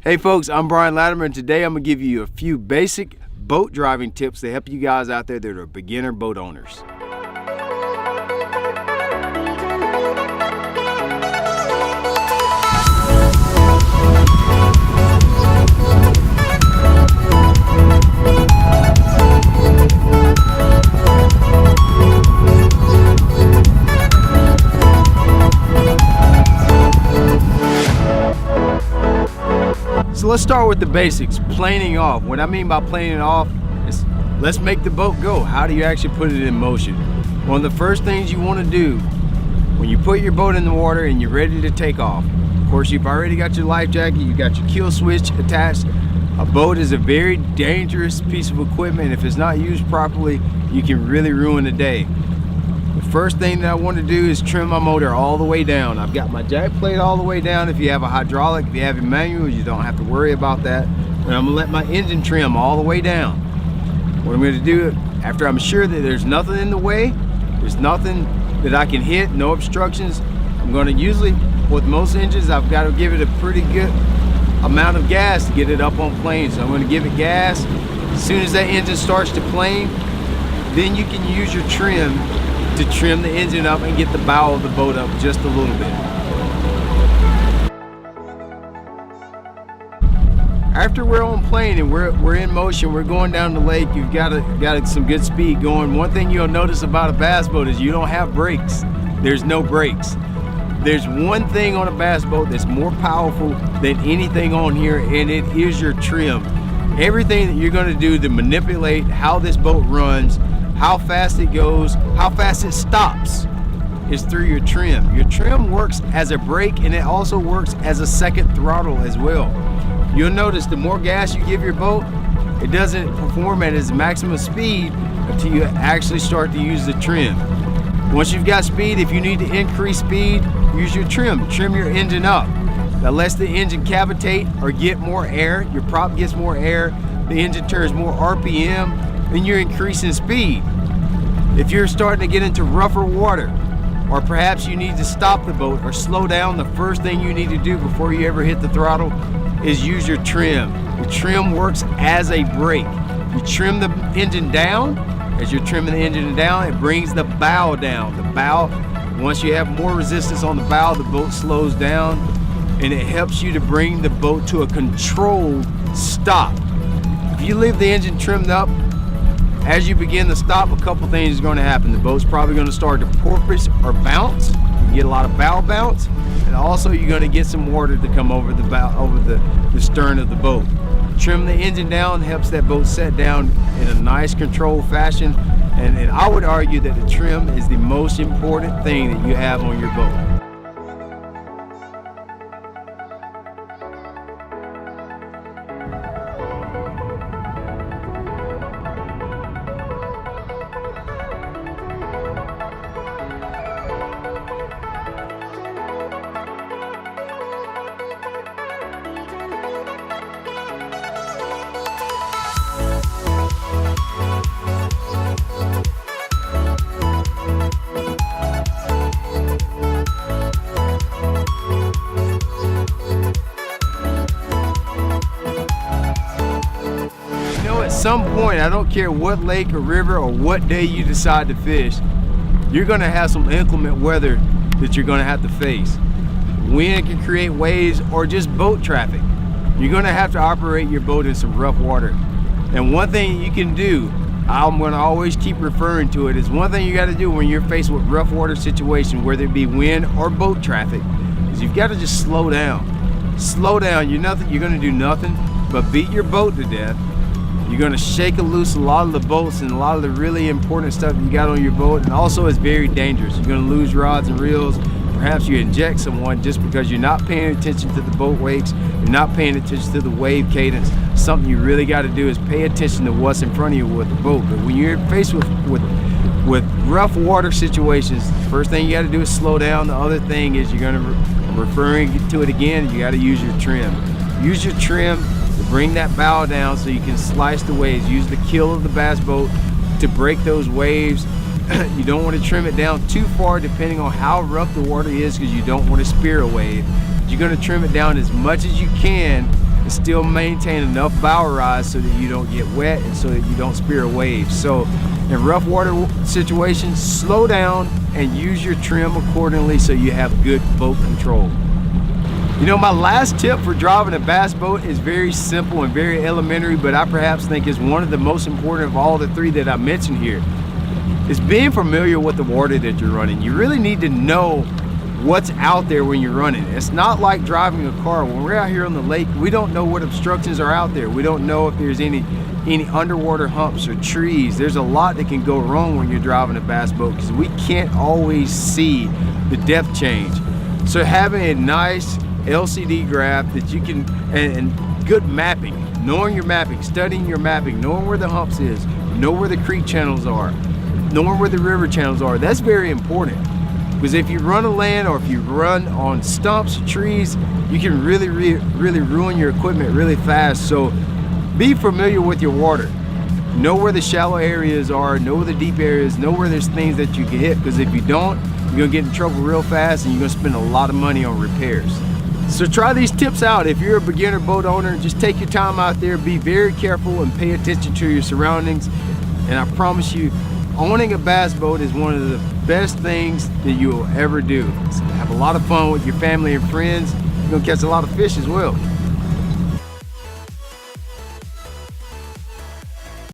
Hey folks, I'm Brian Latimer, and today I'm going to give you a few basic boat driving tips to help you guys out there that are beginner boat owners. So let's start with the basics, planing off. What I mean by planing off is let's make the boat go. How do you actually put it in motion? One of the first things you want to do when you put your boat in the water and you're ready to take off, of course you've already got your life jacket, you've got your kill switch attached. A boat is a very dangerous piece of equipment. If it's not used properly, you can really ruin a day. The first thing that I want to do is trim my motor all the way down. I've got my jack plate all the way down. If you have a hydraulic, if you have a manual, you don't have to worry about that. And I'm gonna let my engine trim all the way down. What I'm gonna do after I'm sure that there's nothing in the way, there's nothing that I can hit, no obstructions, I'm gonna usually, with most engines, I've got to give it a pretty good amount of gas to get it up on plane. So I'm gonna give it gas. As soon as that engine starts to plane, then you can use your trim to trim the engine up and get the bow of the boat up just a little bit. After we're on plane and we're in motion, we're going down the lake, you've got some good speed going. One thing you'll notice about a bass boat is you don't have brakes. There's no brakes. There's one thing on a bass boat that's more powerful than anything on here, and it is your trim. Everything that you're going to do to manipulate how this boat runs, how fast it goes, how fast it stops, is through your trim. Your trim works as a brake, and it also works as a second throttle as well. You'll notice the more gas you give your boat, it doesn't perform at its maximum speed until you actually start to use the trim. Once you've got speed, if you need to increase speed, use your trim. Trim your engine up. That lets the engine cavitate or get more air. Your prop gets more air. The engine turns more RPM. Then you're increasing speed. If you're starting to get into rougher water, or perhaps you need to stop the boat or slow down, the first thing you need to do before you ever hit the throttle is use your trim. The trim works as a brake. You trim the engine down. As you're trimming the engine down, it brings the bow down. The bow, once you have more resistance on the bow, the boat slows down, and it helps you to bring the boat to a controlled stop. If you leave the engine trimmed up, as you begin to stop, a couple things is going to happen. The boat's probably going to start to porpoise or bounce. You get a lot of bow bounce, and also you're going to get some water to come over the bow, over the stern of the boat. Trim the engine down helps that boat set down in a nice controlled fashion, and I would argue that the trim is the most important thing that you have on your boat. At some point, I don't care what lake or river or what day you decide to fish, you're going to have some inclement weather that you're going to have to face. Wind can create waves or just boat traffic. You're going to have to operate your boat in some rough water. And one thing you can do, I'm going to always keep referring to it, is one thing you got to do when you're faced with rough water situation, whether it be wind or boat traffic, is you've got to just slow down. Slow down. You're going to do nothing but beat your boat to death. You're going to shake loose a lot of the bolts and a lot of the really important stuff you got on your boat, and also it's very dangerous. You're going to lose rods and reels. Perhaps you inject someone just because you're not paying attention to the boat wakes, you're not paying attention to the wave cadence. Something you really got to do is pay attention to what's in front of you with the boat. But when you're faced with rough water situations, the first thing you got to do is slow down. The other thing is you're going to, referring to it again, you got to use your trim. Use your trim to bring that bow down so you can slice the waves. Use the keel of the bass boat to break those waves. You don't want to trim it down too far depending on how rough the water is, because you don't want to spear a wave. You're going to trim it down as much as you can and still maintain enough bow rise so that you don't get wet and so that you don't spear a wave. So in rough water situations, slow down and use your trim accordingly so you have good boat control. You know, my last tip for driving a bass boat is very simple and very elementary, but I perhaps think is one of the most important of all the three that I mentioned here. Is being familiar with the water that you're running. You really need to know what's out there when you're running. It's not like driving a car. When we're out here on the lake, we don't know what obstructions are out there. We don't know if there's any underwater humps or trees. There's a lot that can go wrong when you're driving a bass boat because we can't always see the depth change. So having a nice LCD graph that you can, and good mapping, knowing your mapping, studying your mapping, knowing where the humps is, know where the creek channels are, knowing where the river channels are, that's very important. Because if you run a land or if you run on stumps or trees, you can really ruin your equipment really fast. So be familiar with your water. Know where the shallow areas are, know where the deep areas, know where there's things that you can hit, because if you don't, you're gonna get in trouble real fast and you're gonna spend a lot of money on repairs. So try these tips out. If you're a beginner boat owner, just take your time out there, be very careful and pay attention to your surroundings. And I promise you, owning a bass boat is one of the best things that you will ever do. So have a lot of fun with your family and friends. You're gonna catch a lot of fish as well.